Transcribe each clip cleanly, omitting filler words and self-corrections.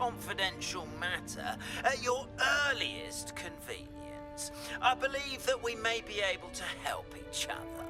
confidential matter at your earliest convenience, I believe that we may be able to help each other.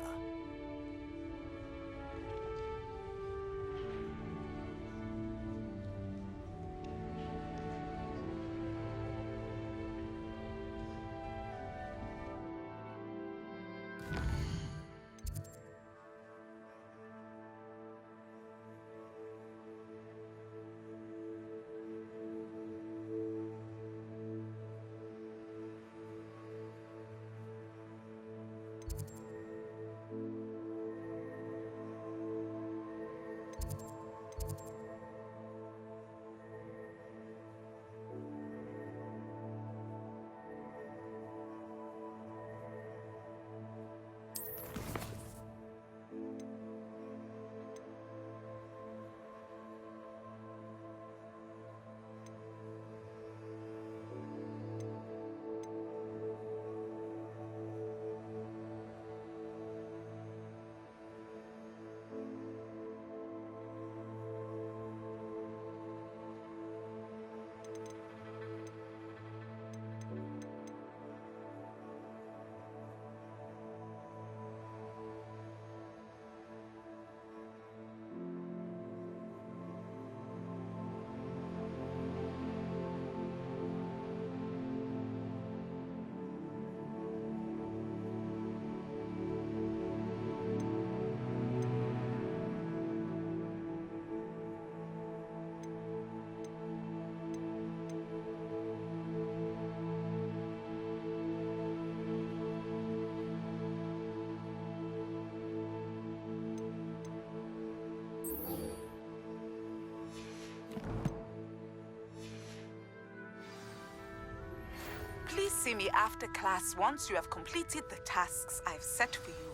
Please see me after class once you have completed the tasks I've set for you.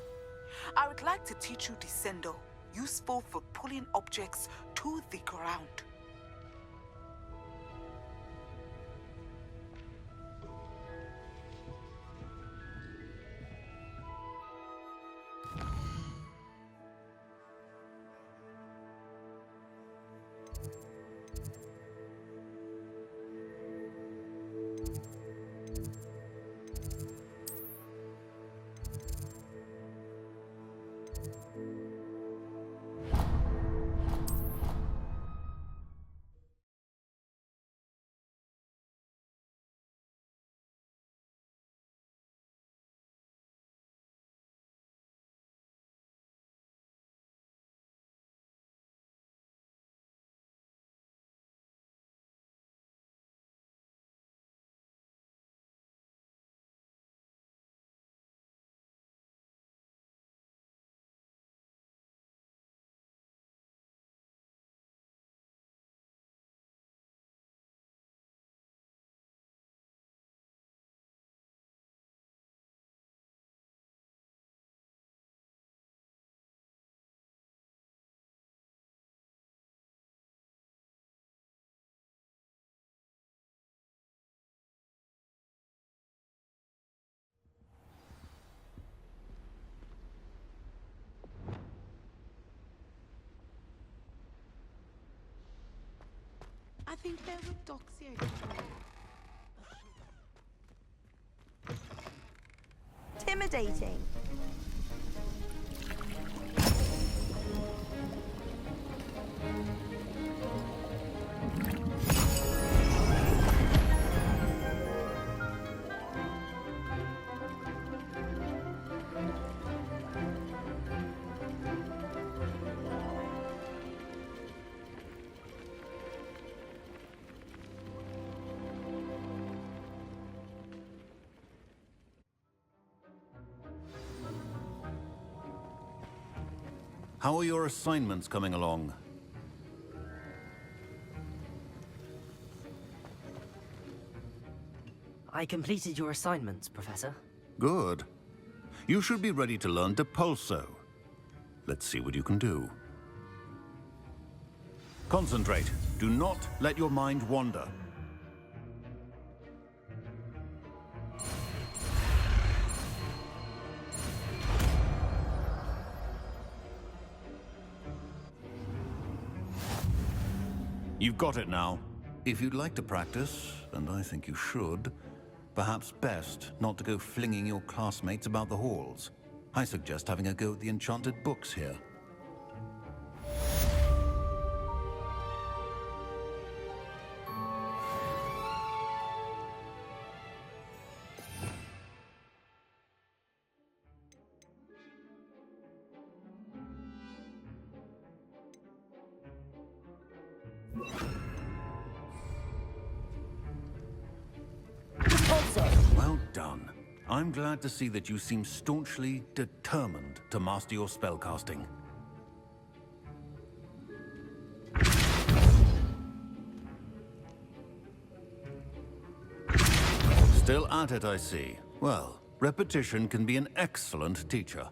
I would like to teach you Descendo, useful for pulling objects to the ground. I think there were dogs here. Intimidating. How are your assignments coming along? I completed your assignments, Professor. Good. You should be ready to learn Depulso. Let's see what you can do. Concentrate. Do not let your mind wander. You've got it now. If you'd like to practice, and I think you should, perhaps best not to go flinging your classmates about the halls. I suggest having a go at the enchanted books here. Well done. I'm glad to see that you seem staunchly determined to master your spellcasting. Still at it, I see. Well, repetition can be an excellent teacher.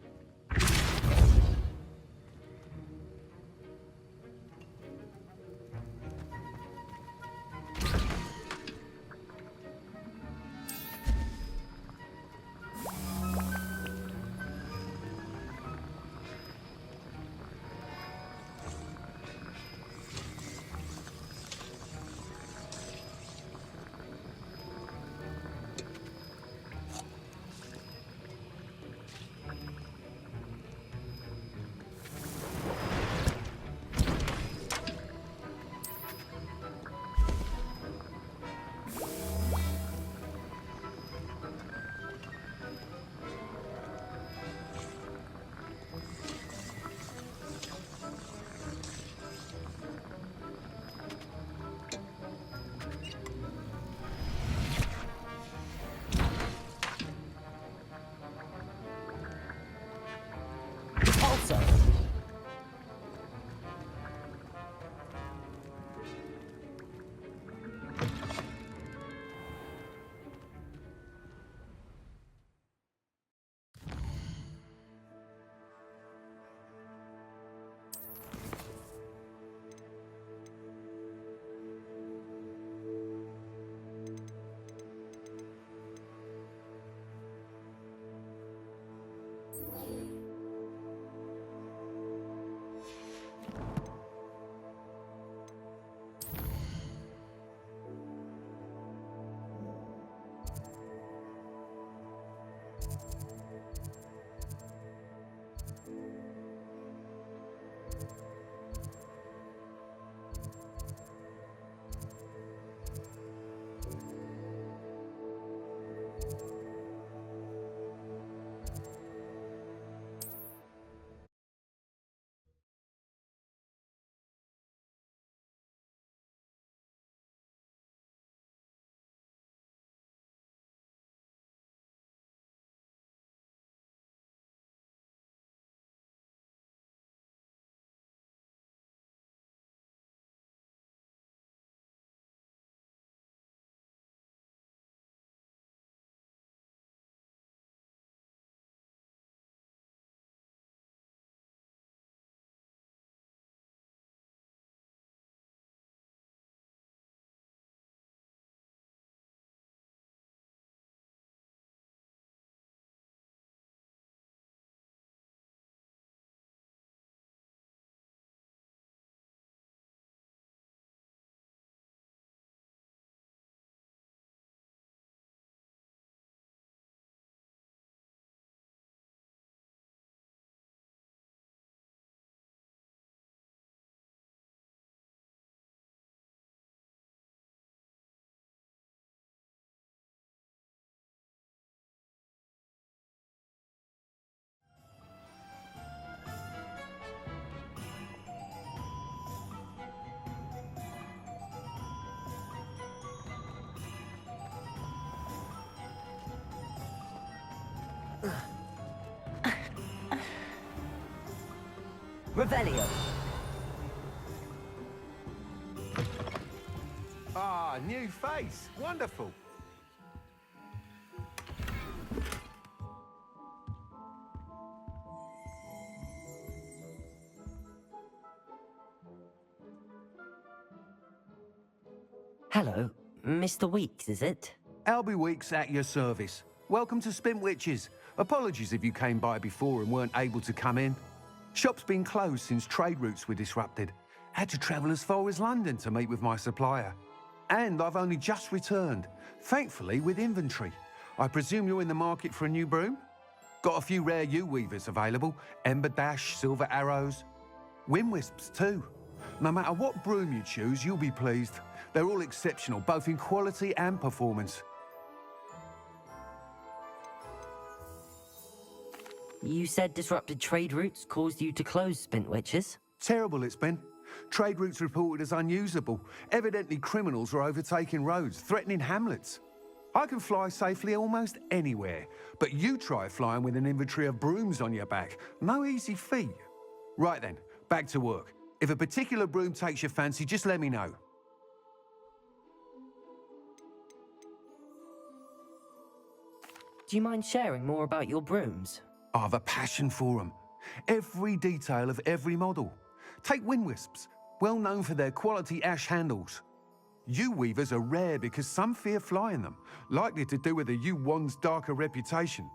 Revelio. Ah, new face. Wonderful. Hello, Mr. Weeks, is it? Albie Weeks at your service. Welcome to Spintwitches. Apologies if you came by before and weren't able to come in. Shop's been closed since trade routes were disrupted. Had to travel as far as London to meet with my supplier. And I've only just returned, thankfully with inventory. I presume you're in the market for a new broom? Got a few rare U-weavers available. Ember Dash, Silver Arrows. Wind Wisps too. No matter what broom you choose, you'll be pleased. They're all exceptional, both in quality and performance. You said disrupted trade routes caused you to close Spintwitches? Terrible it's been. Trade routes reported as unusable. Evidently criminals are overtaking roads, threatening hamlets. I can fly safely almost anywhere, but you try flying with an inventory of brooms on your back. No easy feat. Right then, back to work. If a particular broom takes your fancy, just let me know. Do you mind sharing more about your brooms? I have a passion for them. Every detail of every model. Take Wind Wisps, well known for their quality ash handles. U-weavers are rare because some fear flying them, likely to do with the U-wand's darker reputation.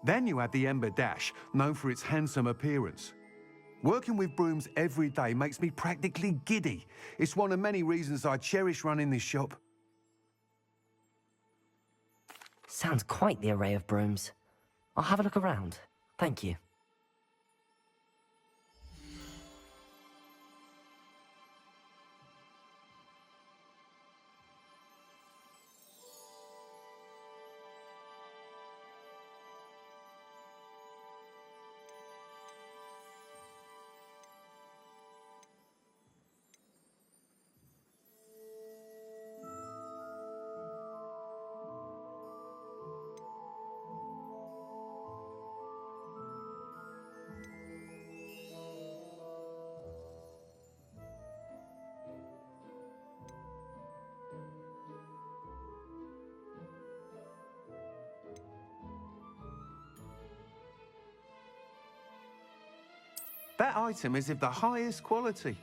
Then you have the Ember Dash, known for its handsome appearance. Working with brooms every day makes me practically giddy. It's one of many reasons I cherish running this shop. Sounds quite the array of brooms. I'll have a look around. Thank you. That item is of the highest quality.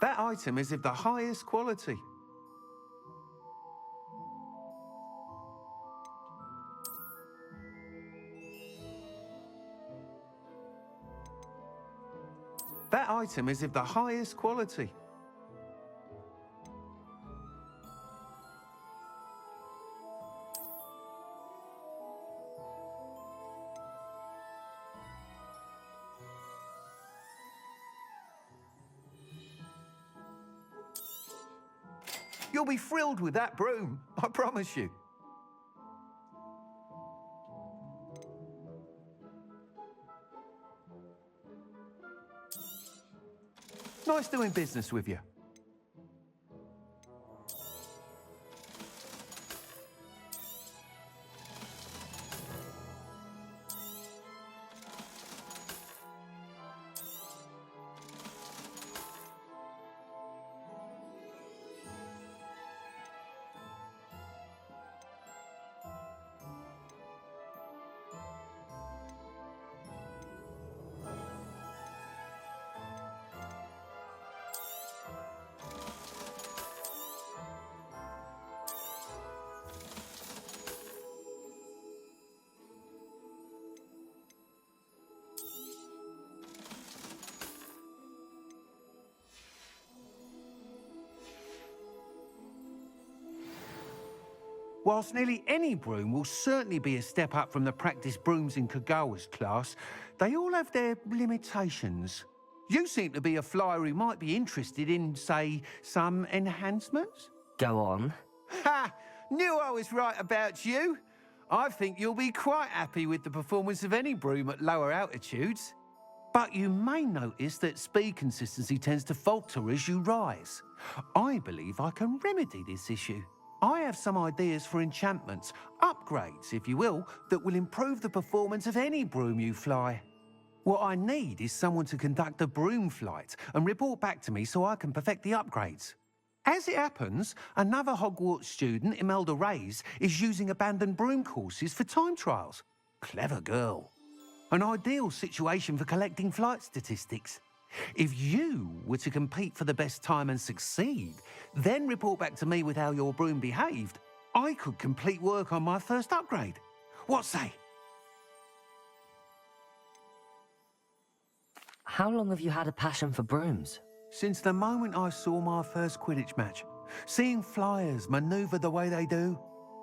That item is of the highest quality. That item is of the highest quality. You'll be thrilled with that broom, I promise you. Nice doing business with you. Whilst nearly any broom will certainly be a step up from the practice brooms in Kagawa's class, they all have their limitations. You seem to be a flyer who might be interested in, say, some enhancements? Go on. Ha! Knew I was right about you. I think you'll be quite happy with the performance of any broom at lower altitudes. But you may notice that speed consistency tends to falter as you rise. I believe I can remedy this issue. I have some ideas for enchantments, upgrades, if you will, that will improve the performance of any broom you fly. What I need is someone to conduct a broom flight and report back to me so I can perfect the upgrades. As it happens, another Hogwarts student, Imelda Reyes, is using abandoned broom courses for time trials. Clever girl. An ideal situation for collecting flight statistics. If you were to compete for the best time and succeed, then report back to me with how your broom behaved, I could complete work on my first upgrade. What say? How long have you had a passion for brooms? Since the moment I saw my first Quidditch match, seeing flyers manoeuvre the way they do.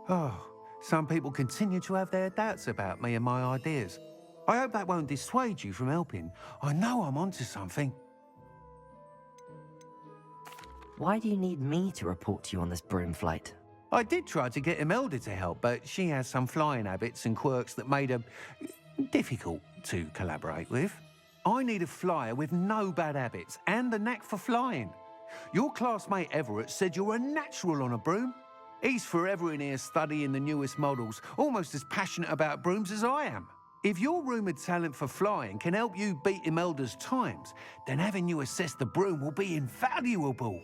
Oh, some people continue to have their doubts about me and my ideas. I hope that won't dissuade you from helping. I know I'm onto something. Why do you need me to report to you on this broom flight? I did try to get Imelda to help, but she has some flying habits and quirks that made her difficult to collaborate with. I need a flyer with no bad habits and the knack for flying. Your classmate Everett said you're a natural on a broom. He's forever in here studying the newest models, almost as passionate about brooms as I am. If your rumoured talent for flying can help you beat Imelda's times, then having you assess the broom will be invaluable.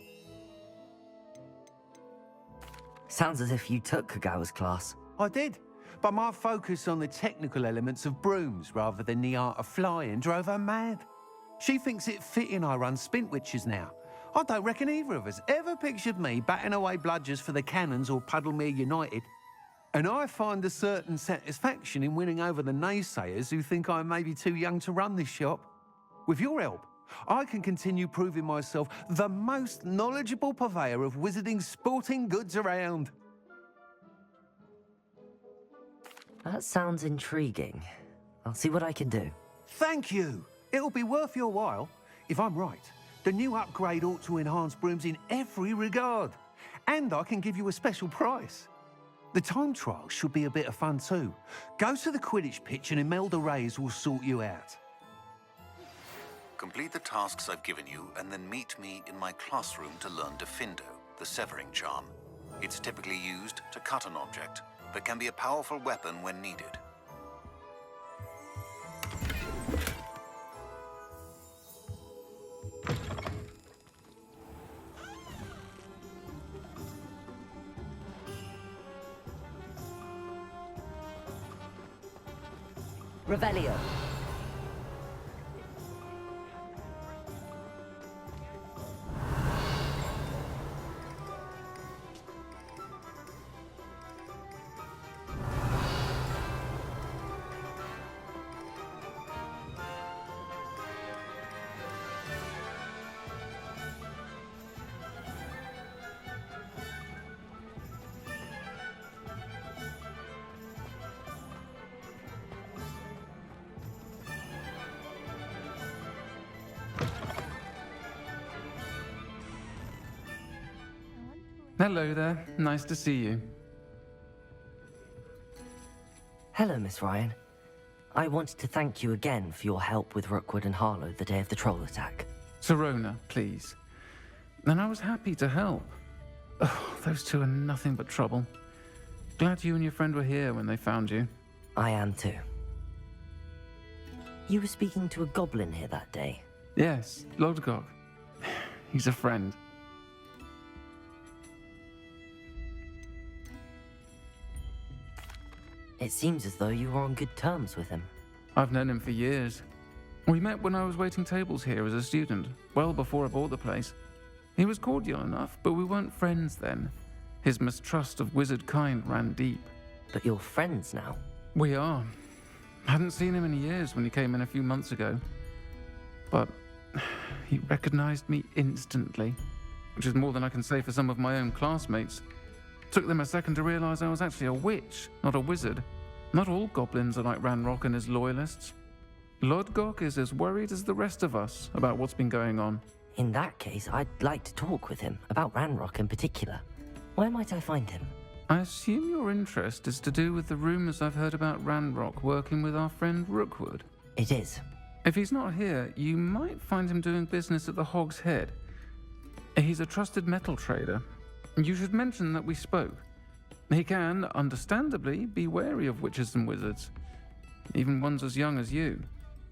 Sounds as if you took Kagawa's class. I did, but my focus on the technical elements of brooms rather than the art of flying drove her mad. She thinks it fitting I run Spintwitches now. I don't reckon either of us ever pictured me batting away bludgers for the Cannons or Puddlemere United. And I find a certain satisfaction in winning over the naysayers who think I may be too young to run this shop. With your help, I can continue proving myself the most knowledgeable purveyor of wizarding sporting goods around. That sounds intriguing. I'll see what I can do. Thank you. It'll be worth your while. If I'm right, the new upgrade ought to enhance brooms in every regard. And I can give you a special price. The time trial should be a bit of fun too. Go to the Quidditch pitch and Imelda Reyes will sort you out. Complete the tasks I've given you and then meet me in my classroom to learn Defindo, the severing charm. It's typically used to cut an object, but can be a powerful weapon when needed. Revelio. Hello there. Nice to see you. Hello, Miss Ryan. I wanted to thank you again for your help with Rookwood and Harlow the day of the troll attack. Serona, please. And I was happy to help. Oh, those two are nothing but trouble. Glad you and your friend were here when they found you. I am too. You were speaking to a goblin here that day. Yes, Lodgok. He's a friend. It seems as though you were on good terms with him. I've known him for years. We met when I was waiting tables here as a student, well before I bought the place. He was cordial enough, but we weren't friends then. His mistrust of wizard kind ran deep. But you're friends now. We are. Hadn't seen him in years when he came in a few months ago. But he recognized me instantly, which is more than I can say for some of my own classmates. Took them a second to realize I was actually a witch, not a wizard. Not all goblins are like Ranrock and his loyalists. Lodgok is as worried as the rest of us about what's been going on. In that case, I'd like to talk with him, about Ranrock in particular. Where might I find him? I assume your interest is to do with the rumors I've heard about Ranrock working with our friend Rookwood. It is. If he's not here, you might find him doing business at the Hog's Head. He's a trusted metal trader. You should mention that we spoke. He can, understandably, be wary of witches and wizards, even ones as young as you.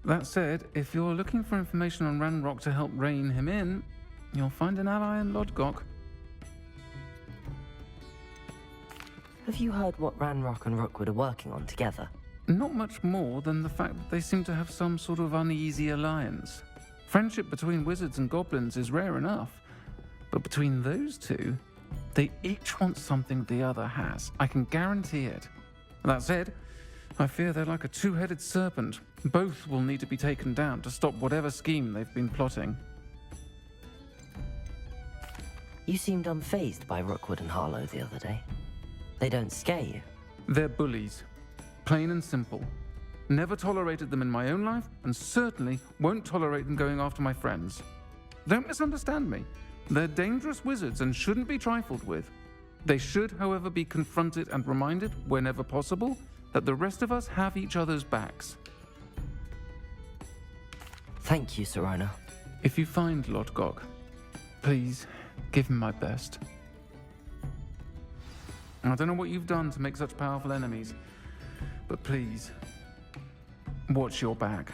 That said, if you're looking for information on Ranrock to help rein him in, you'll find an ally in Lodgok. Have you heard what Ranrock and Rookwood are working on together? Not much more than the fact that they seem to have some sort of uneasy alliance. Friendship between wizards and goblins is rare enough, but between those two, they each want something the other has. I can guarantee it. That said, I fear they're like a two-headed serpent. Both will need to be taken down to stop whatever scheme they've been plotting. You seemed unfazed by Rookwood and Harlow the other day. They don't scare you. They're bullies. Plain and simple. Never tolerated them in my own life, and certainly won't tolerate them going after my friends. Don't misunderstand me. They're dangerous wizards and shouldn't be trifled with. They should, however, be confronted and reminded, whenever possible, that the rest of us have each other's backs. Thank you, Serona. If you find Lord Gog, please give him my best. I don't know what you've done to make such powerful enemies, but please, watch your back.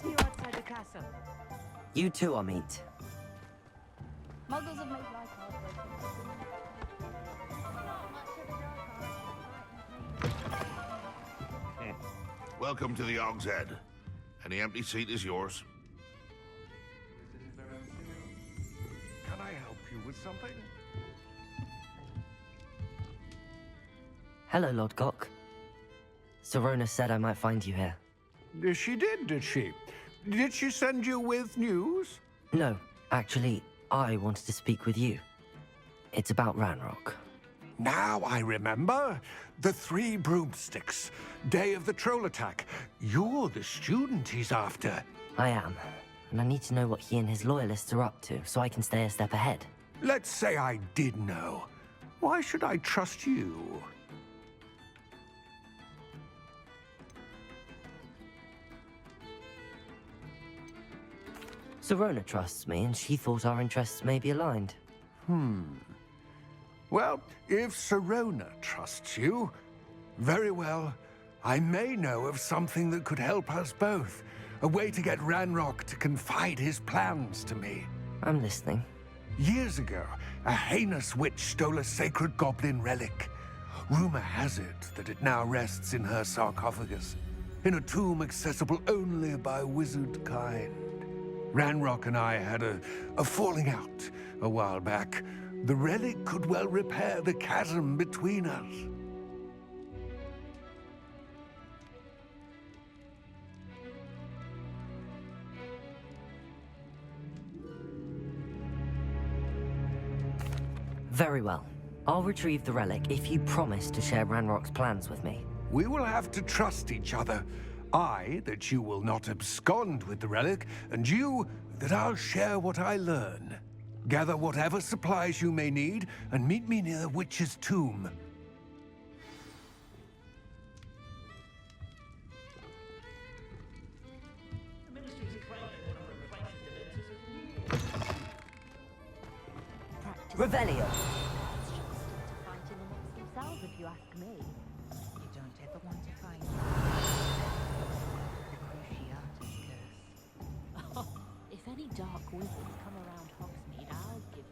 See you outside the castle. You too, Amit. Muggles have made life hard. Welcome to the Og's Head. Any empty seat is yours. Can I help you with something? Hello, Lord Gok. Serona said I might find you here. She did she? Did she send you with news? No, actually, I wanted to speak with you. It's about Ranrock. Now I remember. The 3 broomsticks. Day of the troll attack. You're the student he's after. I am, and I need to know what he and his loyalists are up to so I can stay a step ahead. Let's say I did know. Why should I trust you? Serona trusts me, and she thought our interests may be aligned. Well, if Serona trusts you, very well. I may know of something that could help us both. A way to get Ranrock to confide his plans to me. I'm listening. Years ago, a heinous witch stole a sacred goblin relic. Rumor has it that it now rests in her sarcophagus, in a tomb accessible only by wizard kind. Ranrock and I had a falling out a while back. The relic could well repair the chasm between us. Very well. I'll retrieve the relic if you promise to share Ranrock's plans with me. We will have to trust each other. I, that you will not abscond with the relic, and you, that I'll share what I learn. Gather whatever supplies you may need, and meet me near the witch's tomb. Revelio! Fighting amongst themselves, if you ask me. You don't ever want to find the Cruciatus curse. Oh, if any dark wizards come around Hogsmeade, I'll give them.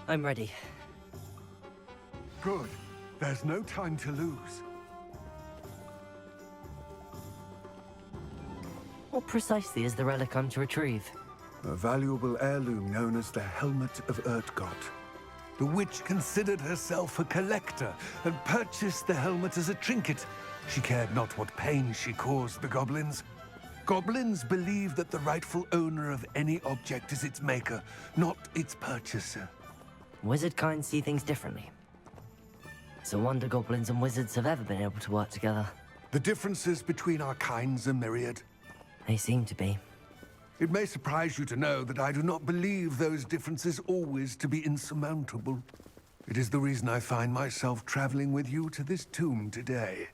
I'm ready. Good. There's no time to lose. What precisely is the relic I'm to retrieve? A valuable heirloom known as the Helmet of Urtkot. The witch considered herself a collector and purchased the helmet as a trinket. She cared not what pain she caused the goblins. Goblins believe that the rightful owner of any object is its maker, not its purchaser. Wizard kind see things differently. It's a wonder goblins and wizards have ever been able to work together. The differences between our kinds are myriad. They seem to be. It may surprise you to know that I do not believe those differences always to be insurmountable. It is the reason I find myself traveling with you to this tomb today.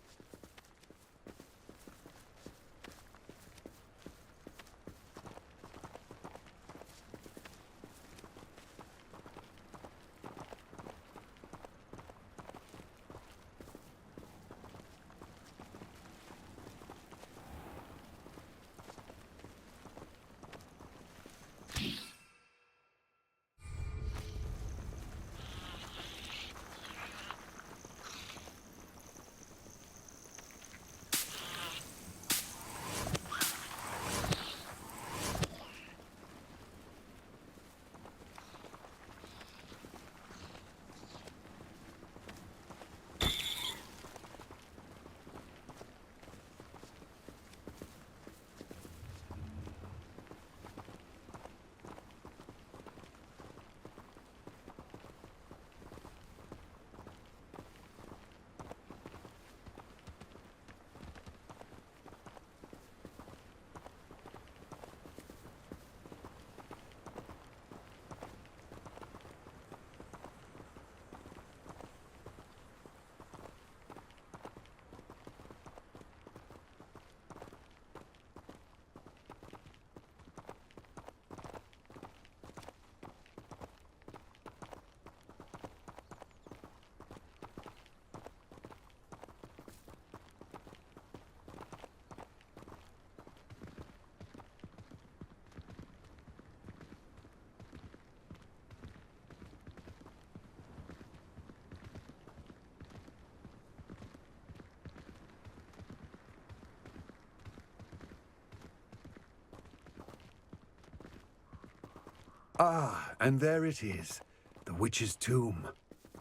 Ah, and there it is. The witch's tomb.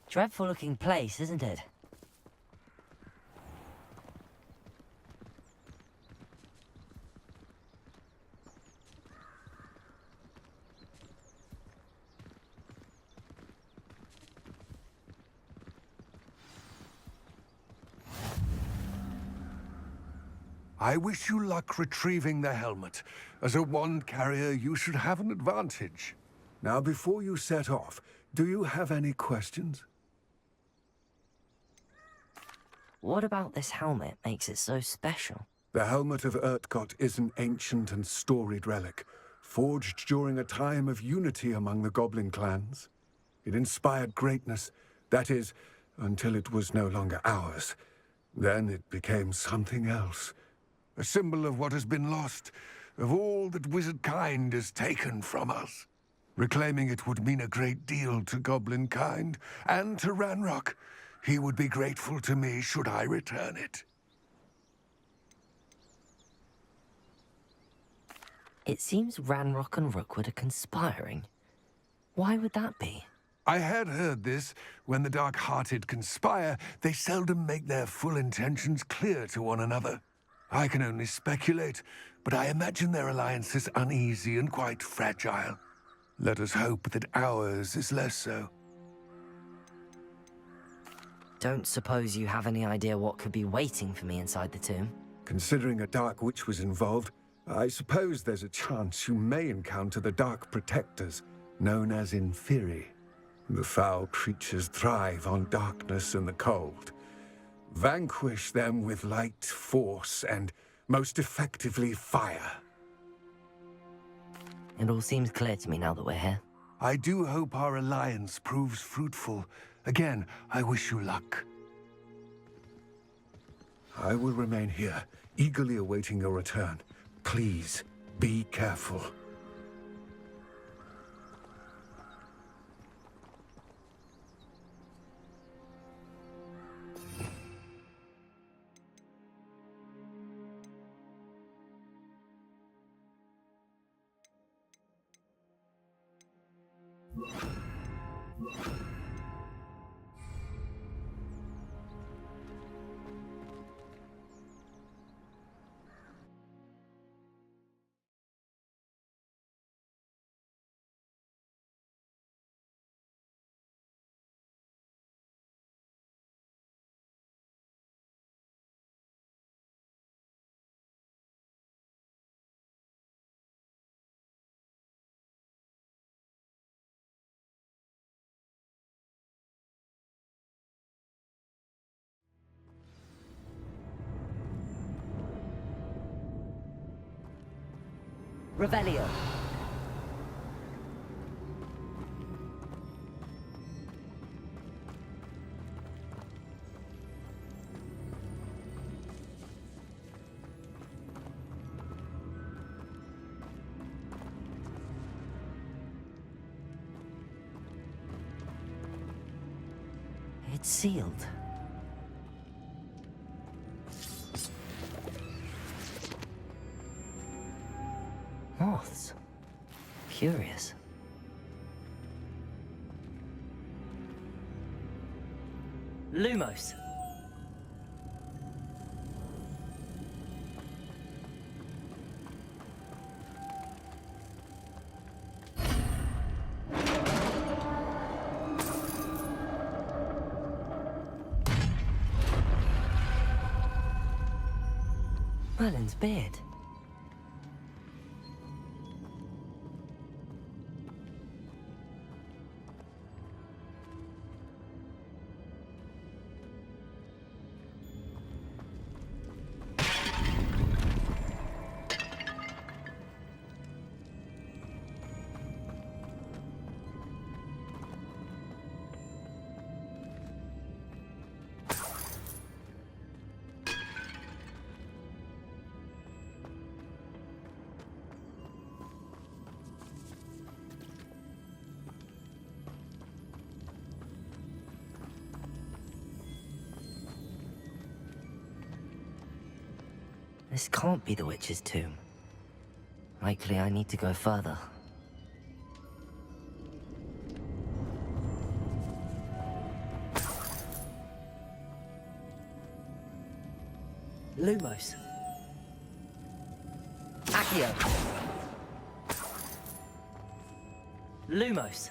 Dreadful looking place, isn't it? I wish you luck retrieving the helmet. As a wand carrier, you should have an advantage. Now, before you set off, do you have any questions? What about this helmet makes it so special? The Helmet of Urtkot is an ancient and storied relic, forged during a time of unity among the goblin clans. It inspired greatness, that is, until it was no longer ours. Then it became something else. A symbol of what has been lost, of all that wizard kind has taken from us. Reclaiming it would mean a great deal to goblin kind, and to Ranrock. He would be grateful to me should I return it. It seems Ranrock and Rookwood are conspiring. Why would that be? I had heard this. When the dark-hearted conspire, they seldom make their full intentions clear to one another. I can only speculate, but I imagine their alliance is uneasy and quite fragile. Let us hope that ours is less so. Don't suppose you have any idea what could be waiting for me inside the tomb? Considering a Dark Witch was involved, I suppose there's a chance you may encounter the Dark Protectors, known as Inferi. The foul creatures thrive on darkness and the cold. Vanquish them with light, force, and most effectively fire. It all seems clear to me now that we're here. I do hope our alliance proves fruitful. Again, I wish you luck. I will remain here, eagerly awaiting your return. Please, be careful. Revelio. It's sealed. Moths. Curious. Lumos. Merlin's beard. This can't be the witch's tomb. Likely I need to go further. Lumos. Accio. Lumos.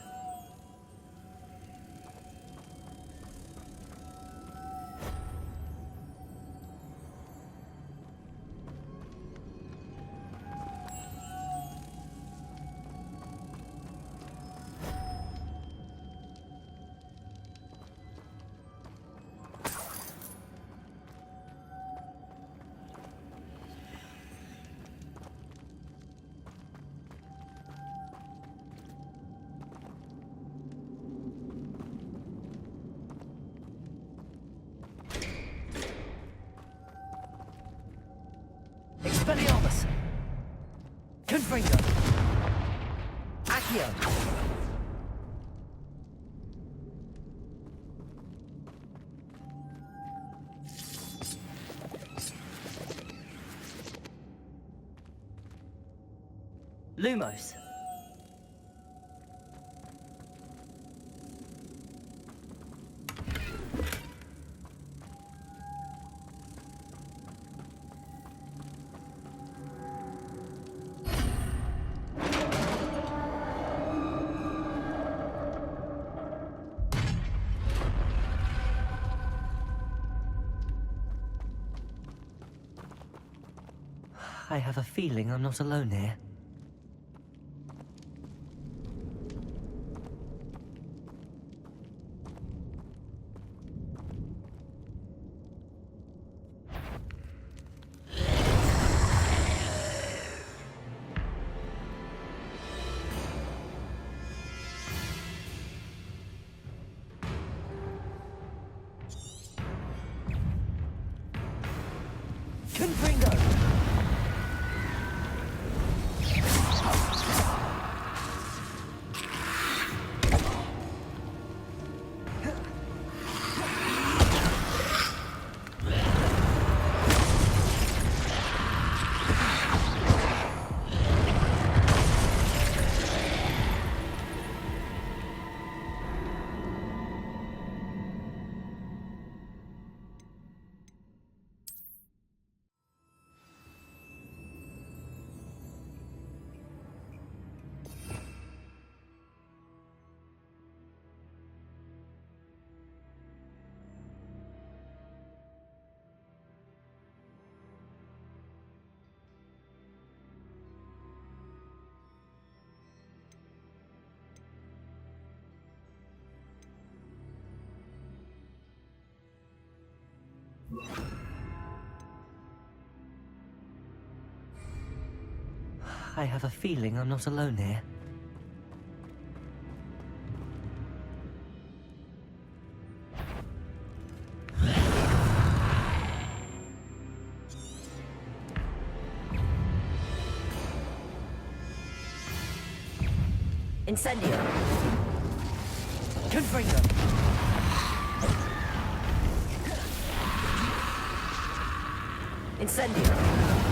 Expelliarmus! Confringo! Accio! Lumos. I have a feeling I'm not alone here. Confringo! I have a feeling I'm not alone here. Incendio! Confringo! Incendio!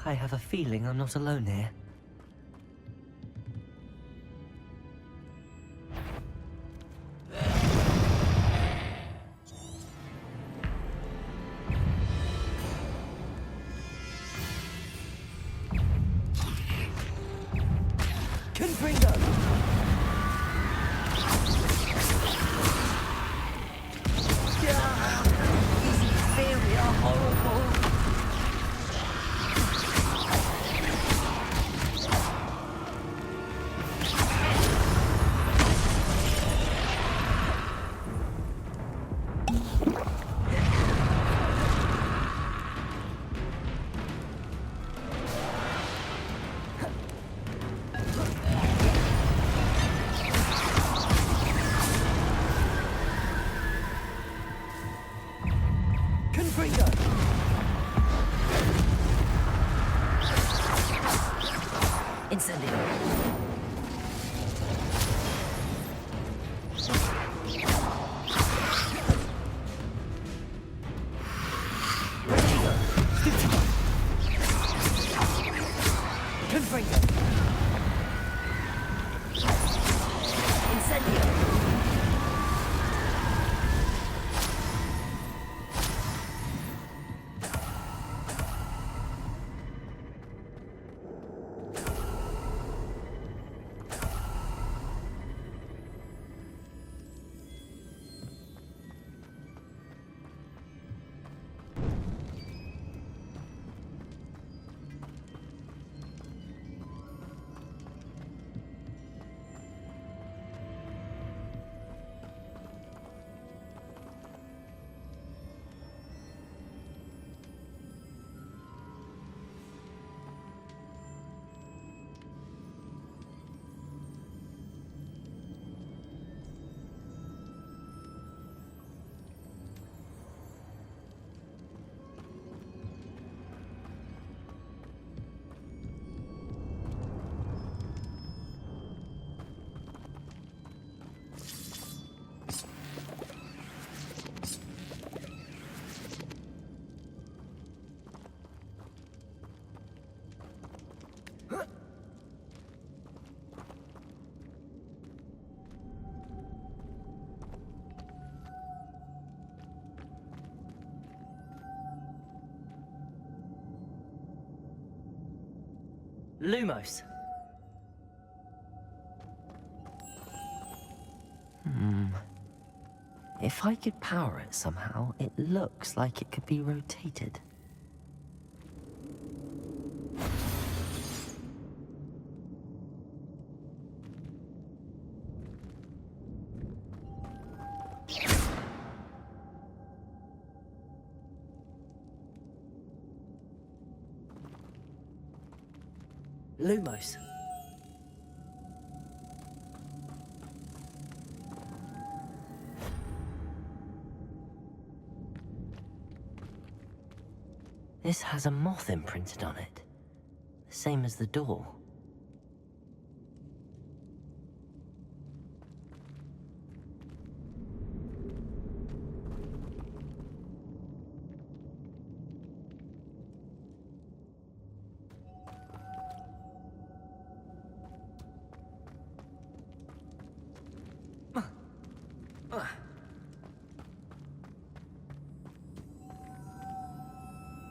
I have a feeling I'm not alone here. Confringo! These inferior horrible! Confringo! Incendio! Confringo! Incendio! Lumos. If I could power it somehow, it looks like it could be rotated. Lumos. This has a moth imprinted on it, the same as the door.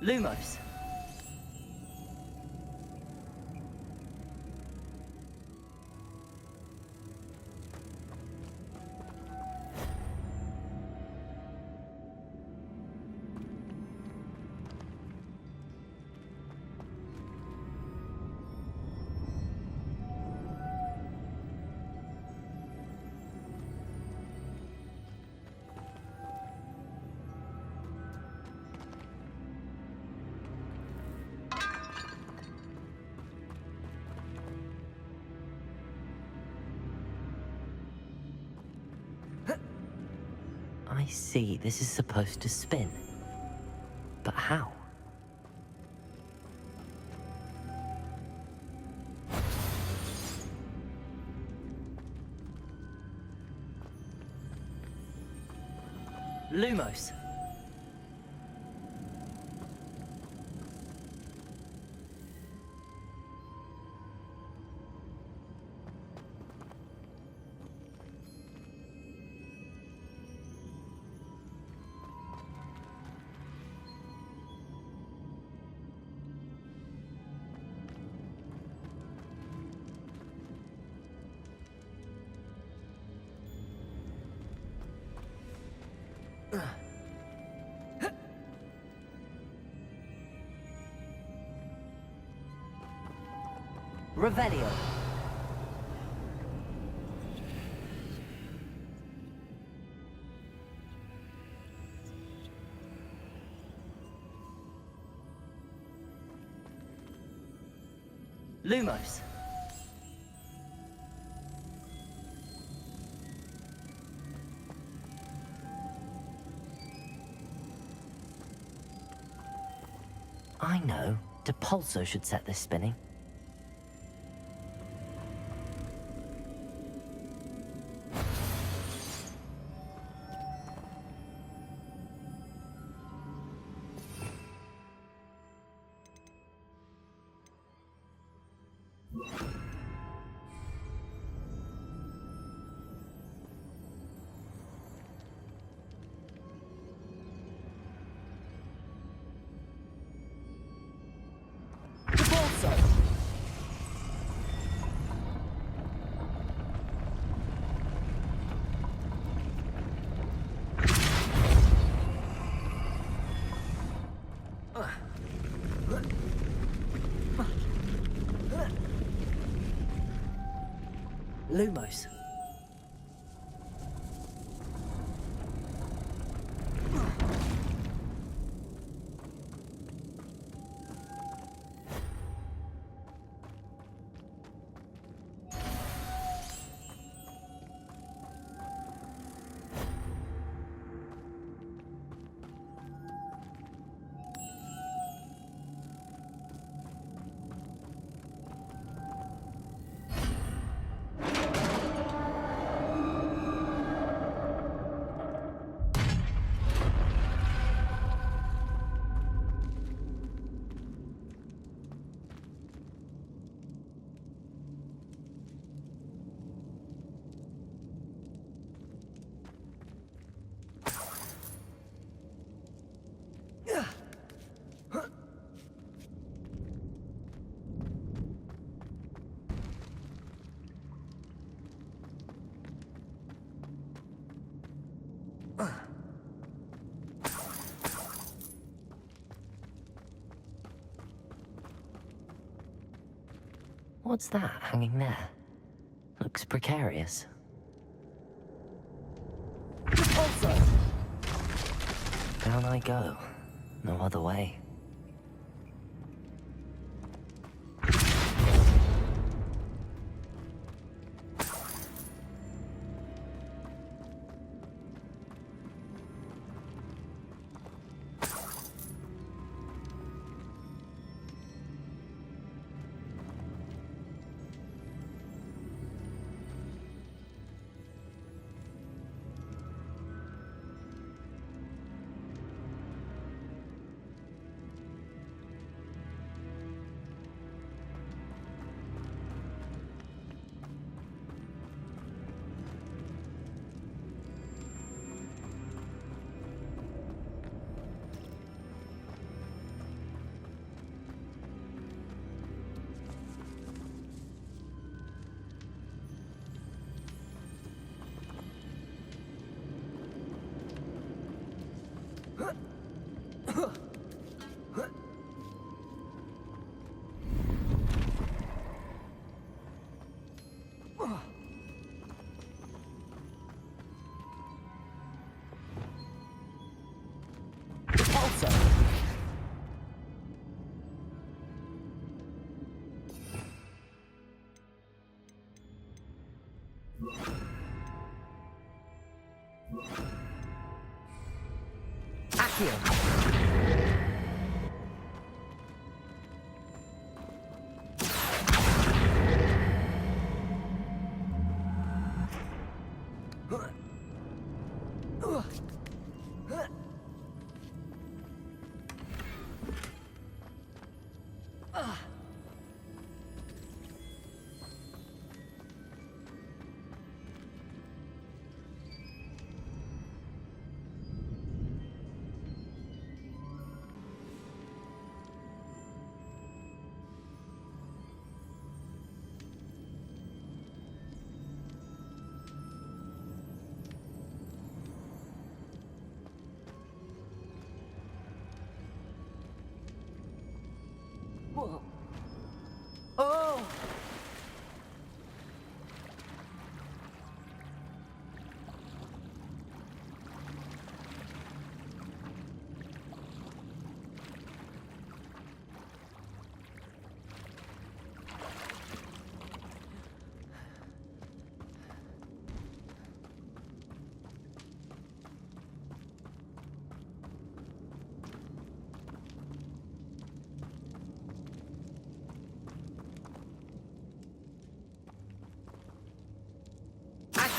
Lumos. I see, this is supposed to spin. But how? Lumos. Revelio. Lumos. I know. Depulso should set this spinning. Lumos. What's that hanging there? Looks precarious. Down I go. No other way.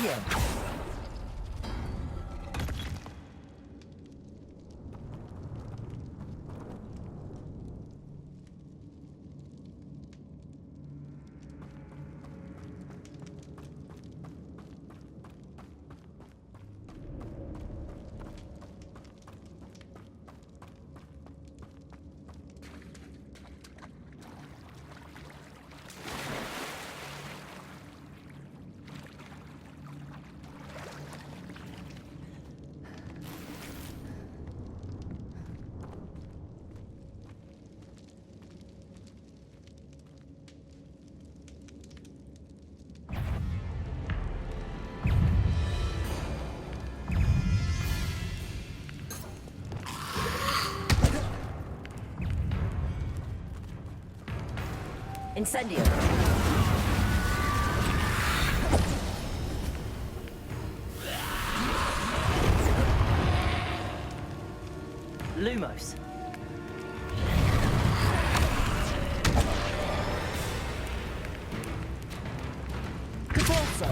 Desafío. Incendio. Lumos. Cabalso.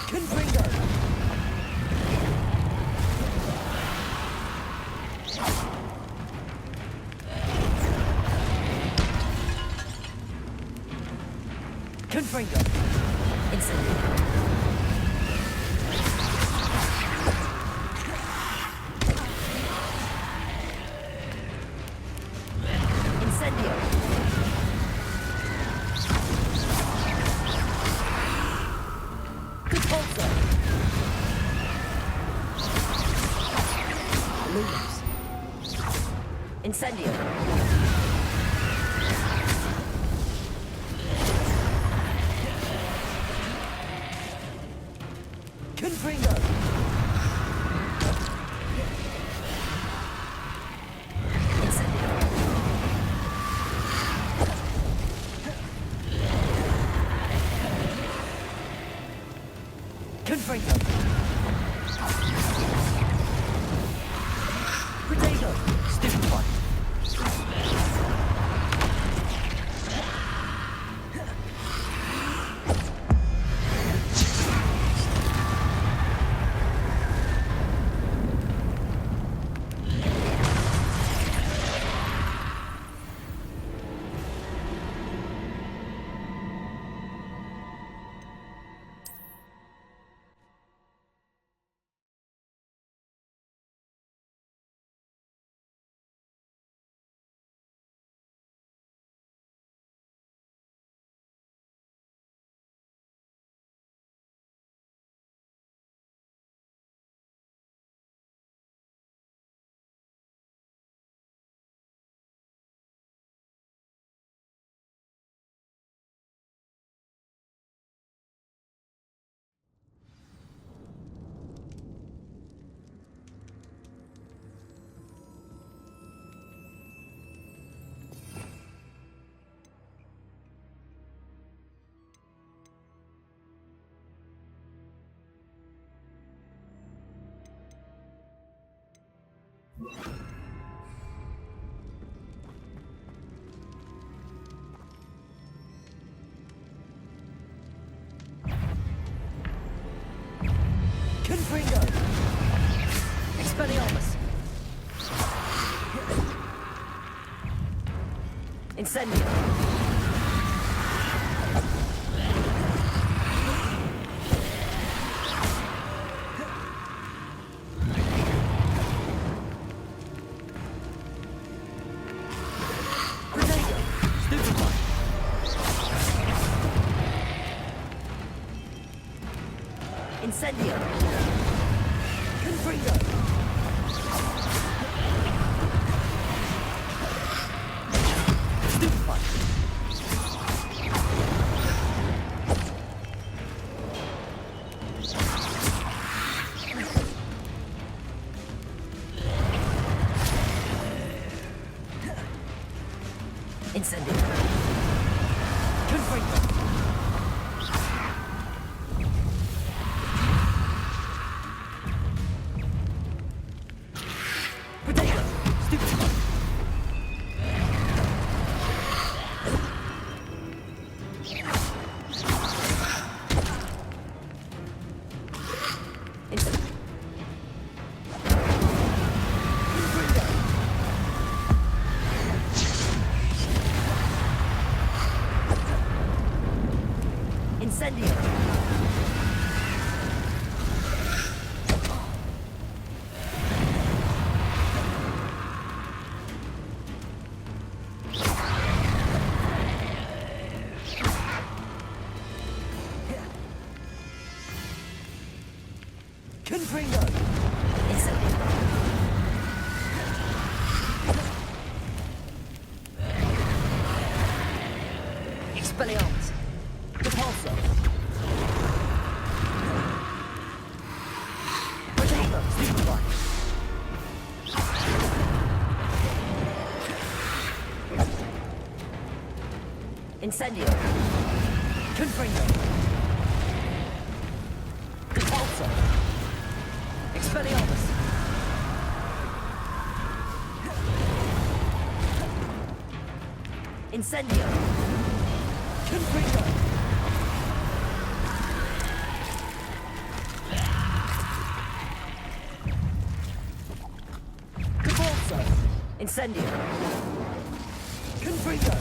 Confringo. Confringo. Incendio. Incendio. Confringo. Incendio. Confringo. Potato. Stupid one. Confringo. Expelliarmus. Incendio. Potato. Stupefy. Incendio. Confringo. Stupefy. Incendio. Confringo. Potato. Stupefy. Expelliarmus. Repulsor. Rodea. Stupefy. Incendio. Confringo. Repulsor. Expelliarmus. Incendio. Confringo. Repulsor. Incendio. Confringo.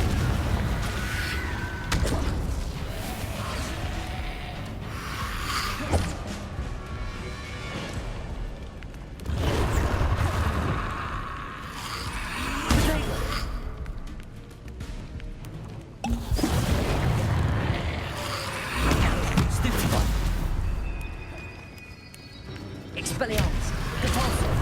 Expelliarmus. Repulsor.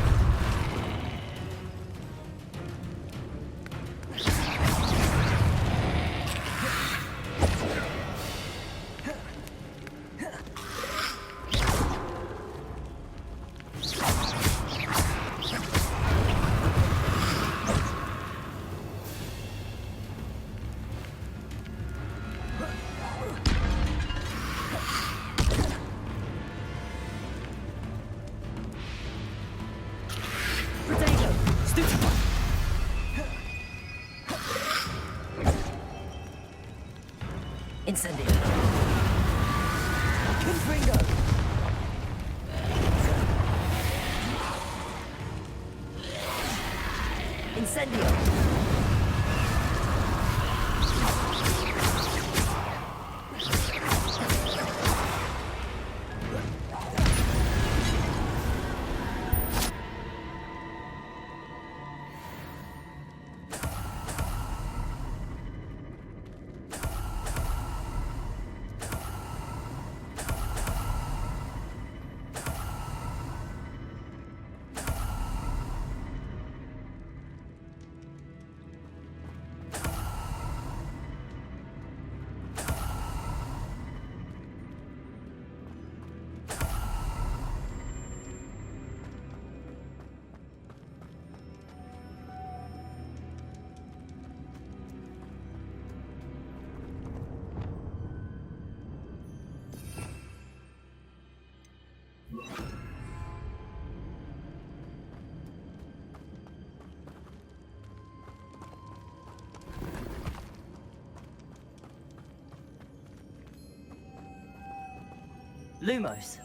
Incendio. Confringo. Incendio. Lumos.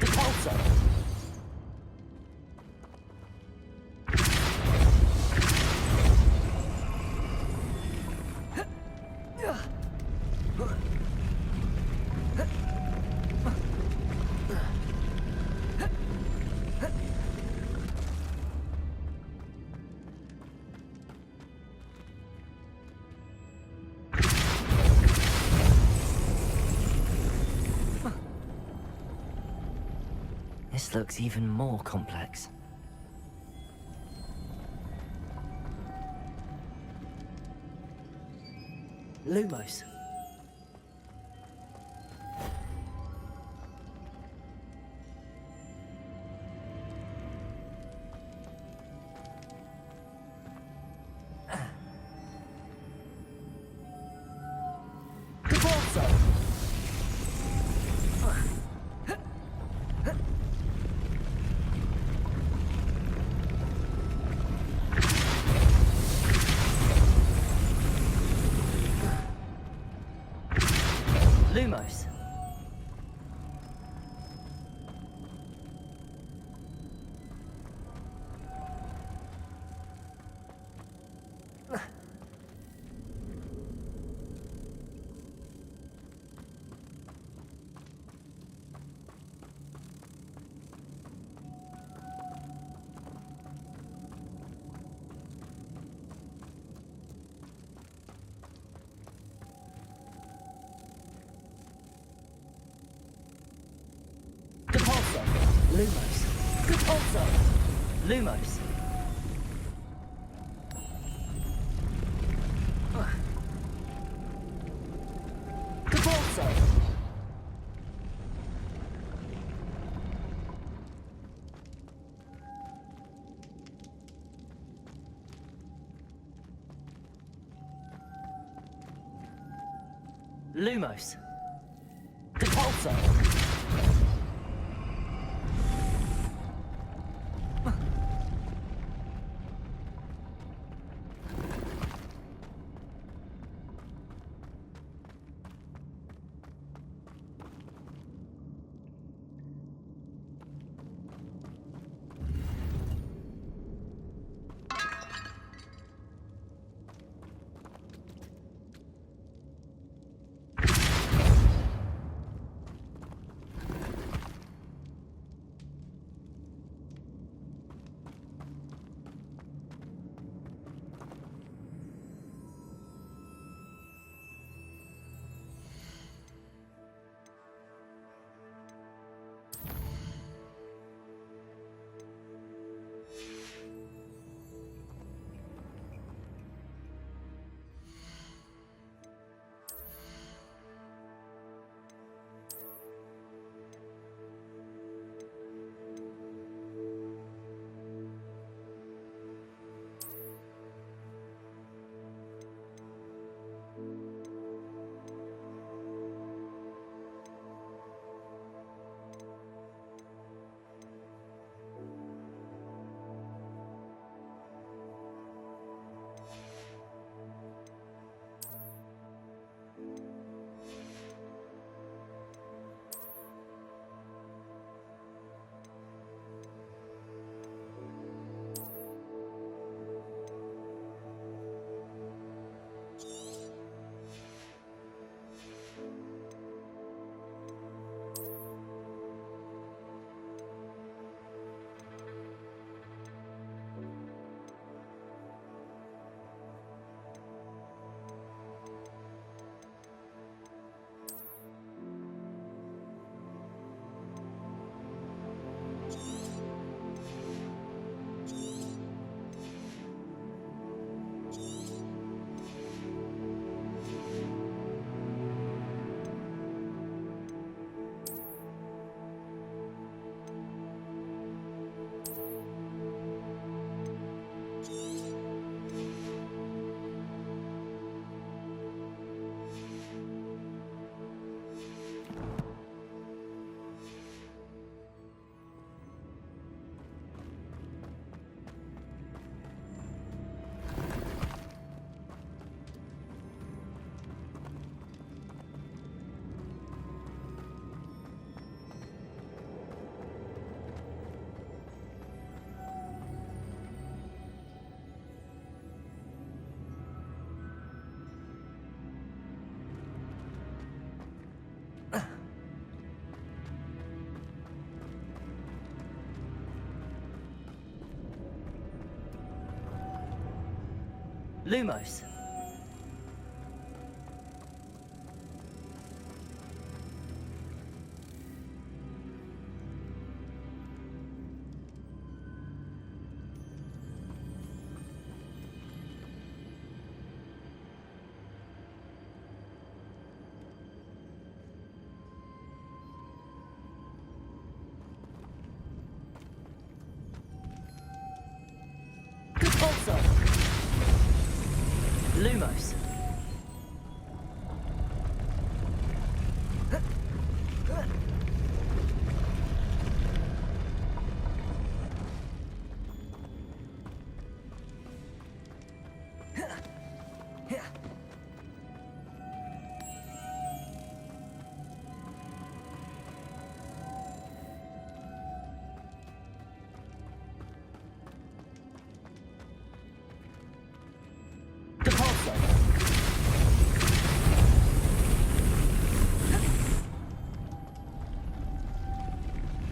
Repulsor. This looks even more complex. Lumos. Lumos. Lumos. Repulso. Lumos. Repulso. Lumos. Repulso. Lumos. Lumos.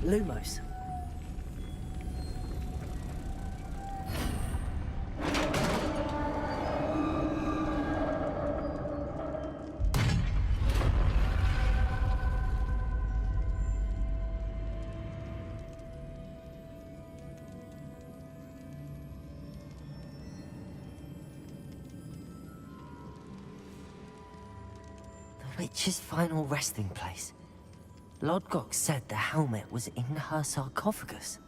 Lumos. Witch's final resting place. Lodgok said the helmet was in her sarcophagus.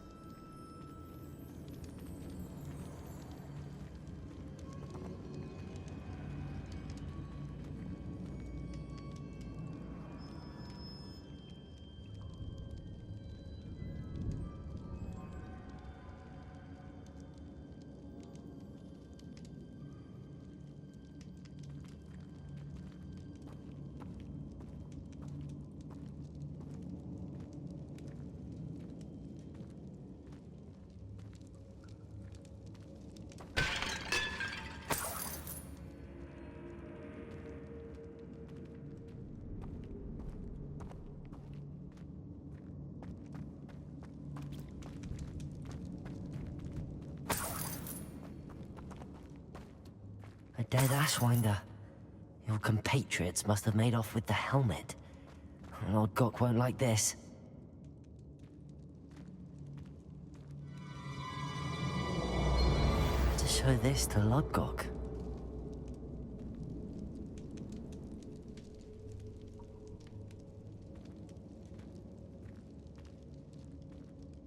A dead Ashwinder. Your compatriots must have made off with the helmet. Lodgok won't like this. To show this to Lodgok.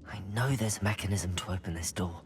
I know there's a mechanism to open this door.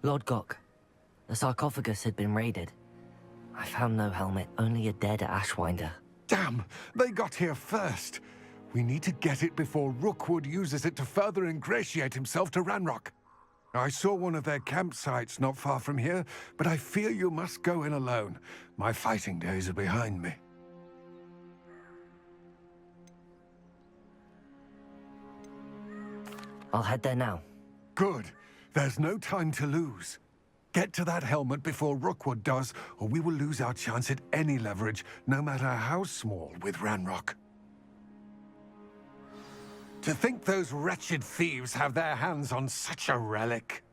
Lodgok, the sarcophagus had been raided. I found no helmet, only a dead Ashwinder. Damn! They got here first. We need to get it before Rookwood uses it to further ingratiate himself to Ranrock. I saw one of their campsites not far from here, but I fear you must go in alone. My fighting days are behind me. I'll head there now. Good. There's no time to lose. Get to that helmet before Rookwood does, or we will lose our chance at any leverage, no matter how small, with Ranrock. To think those wretched thieves have their hands on such a relic.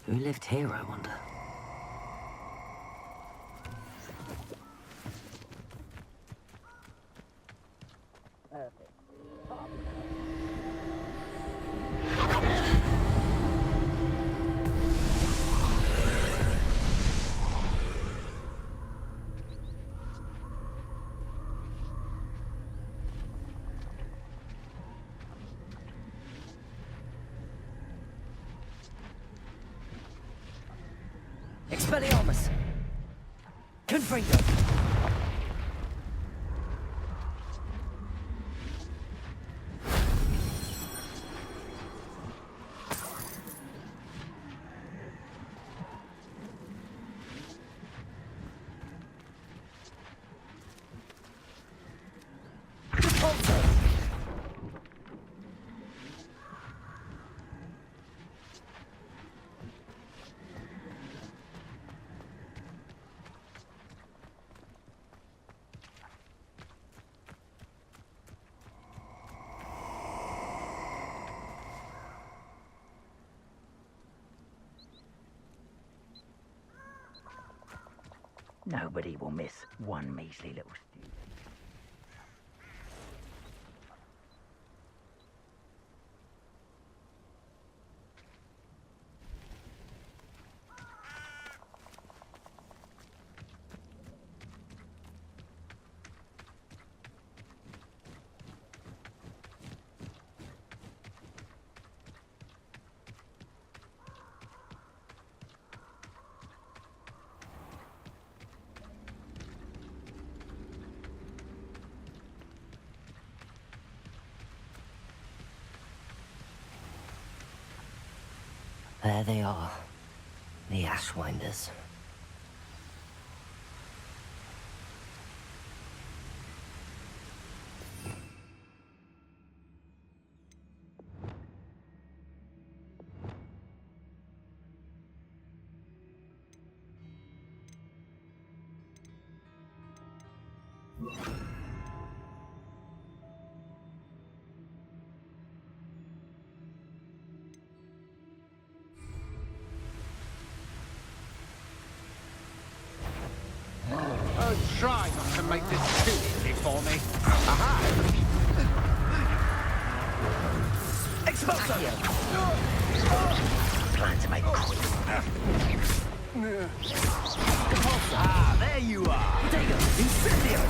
Who lived here, I wonder? Expelliarmus! Confringo! Nobody will miss one measly little student. There they are, the Ashwinders. Try not to make this too easy for me. Aha! Expulso! Plan to make quick. Ah, there you are! Rodea! Incendio!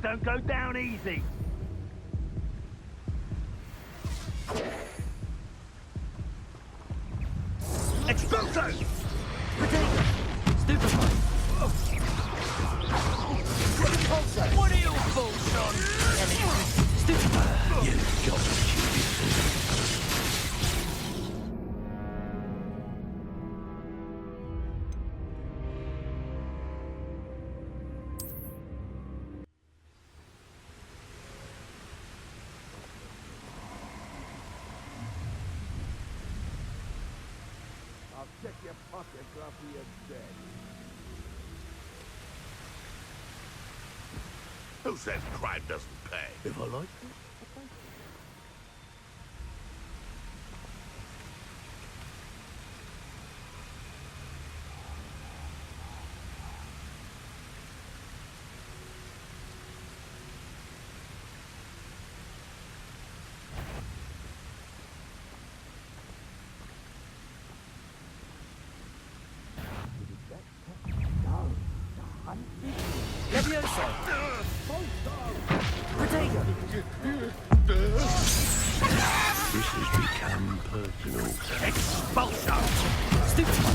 Don't go down easy. Expulso! Rodea! Stupefy! What are you fools on? Stupefy! You got Check your pockets after you're dead. Who says crime doesn't pay? If I like it. Levioso! Rodea! This has become personal. Expulsion! Stupefy!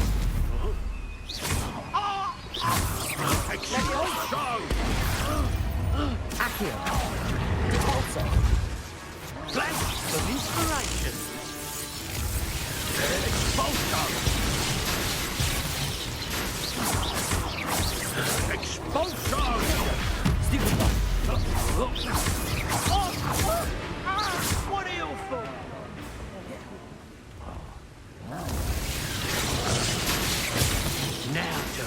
Expulsion! Accio! Repulsor! Blast of inspiration! Expulsion! Expulsion! Stupefy! What are you for? Now to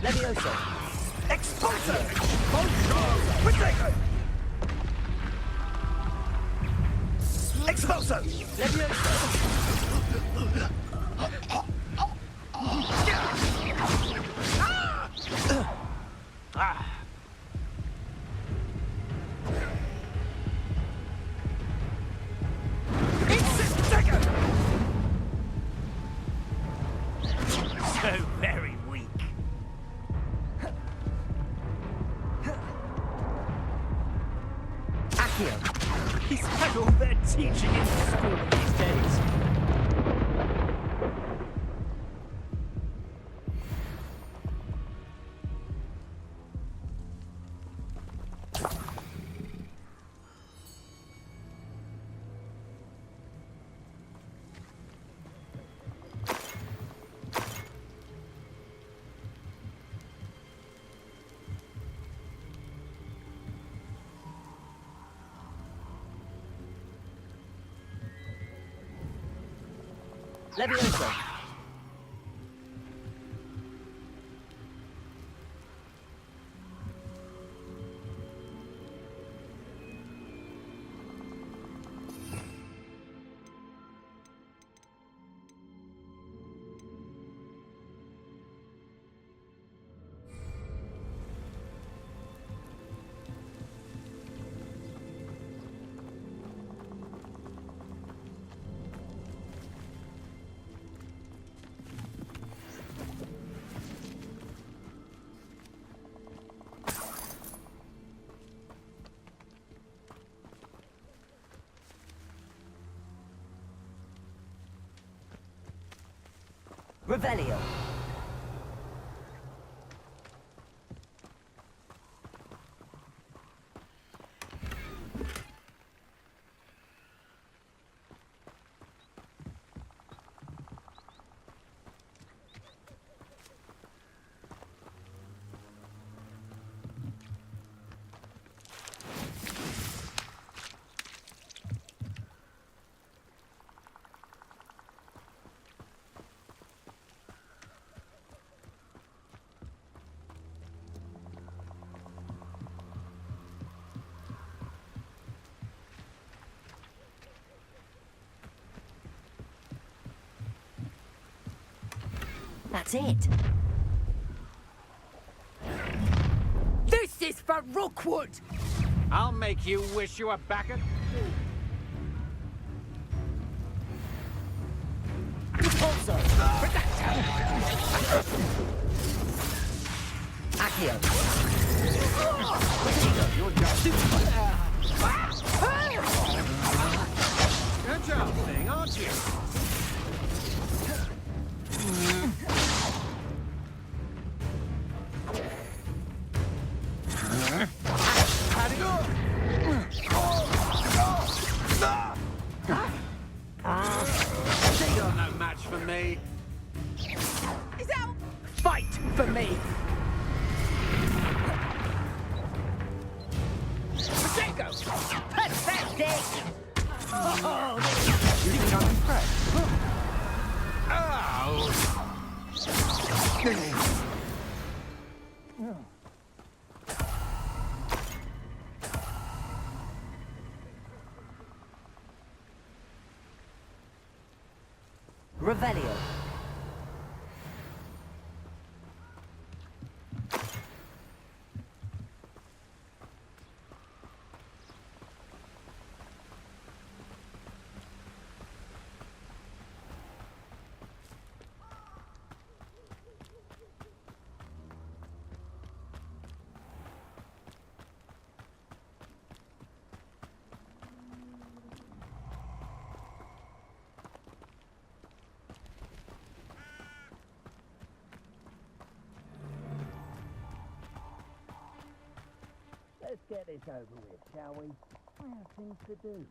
Levioso! expulsion! Potato! Expulsion! Levioso! So very weak. Accio! He's had all that teaching in school these days. Levioso! Revelio! That's it. This is for Rookwood! I'll make you wish you were back at... Repulsor! Accio! You're just... Agile thing, aren't you? You're no match for me. Is that... Fight for me! Potato! Pathetic! Oh, You think I'm impressed? Ow! Revelio. Let's get this over with, shall we? I have things to do.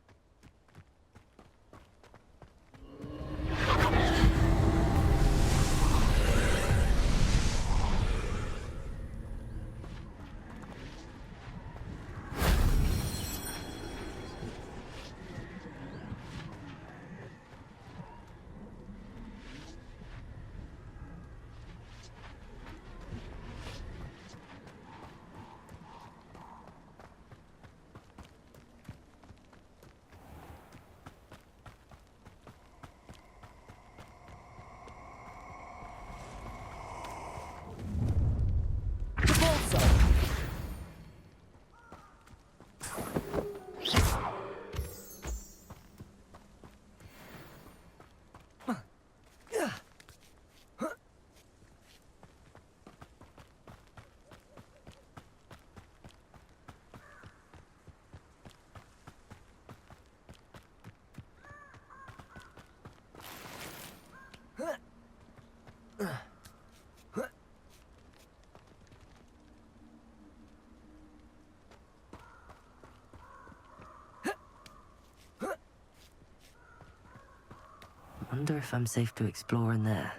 I wonder if I'm safe to explore in there.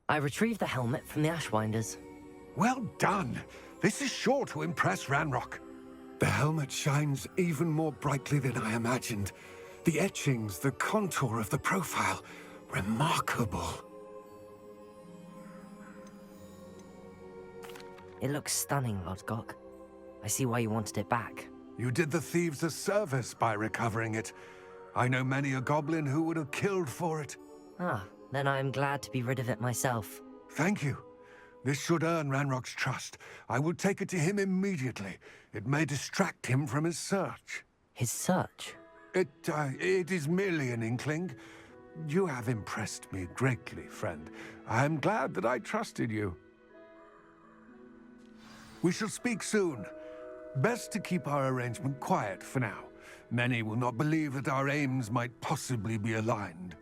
I retrieved the helmet from the Ashwinders. Well done. This is sure to impress Ranrock. The helmet shines even more brightly than I imagined. The etchings, the contour of the profile, remarkable. It looks stunning, Lodgok. I see why you wanted it back. You did the thieves a service by recovering it. I know many a goblin who would have killed for it. Ah, then I am glad to be rid of it myself. Thank you. This should earn Ranrock's trust. I will take it to him immediately. It may distract him from his search. His search? It is merely an inkling. You have impressed me greatly, friend. I am glad that I trusted you. We shall speak soon. Best to keep our arrangement quiet for now. Many will not believe that our aims might possibly be aligned.